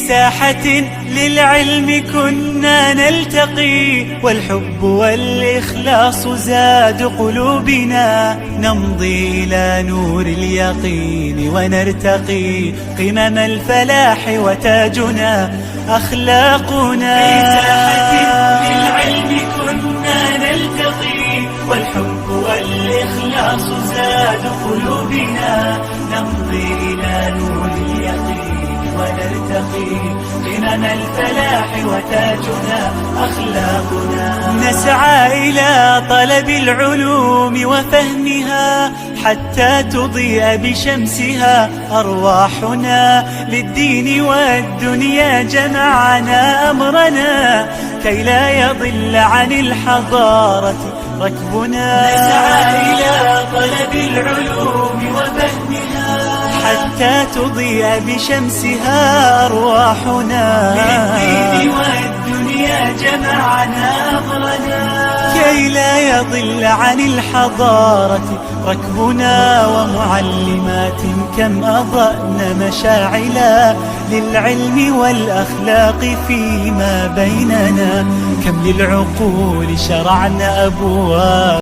ساحة للعلم كنا نلتقي، والحب والإخلاص زاد قلوبنا، نمضي إلى نور اليقين ونرتقي قمم الفلاح وتاجنا أخلاقنا. في ساحة للعلم كنا نلتقي، والحب والإخلاص زاد قلوبنا، نمضي إلى نور اليقين ونرتقي قمم الفلاح وتاجنا أخلاقنا. نسعى إلى طلب العلوم وفهمها حتى تضيء بشمسها أرواحنا، للدين والدنيا جمعنا أمرنا كي لا يضل عن الحضارة ركبنا. نسعى إلى طلب العلوم وفهمها حتى تضيء بشمسها أرواحنا، للدين والدنيا جمعنا أمرنا كي لا يضل عن الحضارة ركبنا. ومعلمات كم أضأن مشاعلا للعلم والأخلاق فيما بيننا، كم للعقول شرعنا أبواب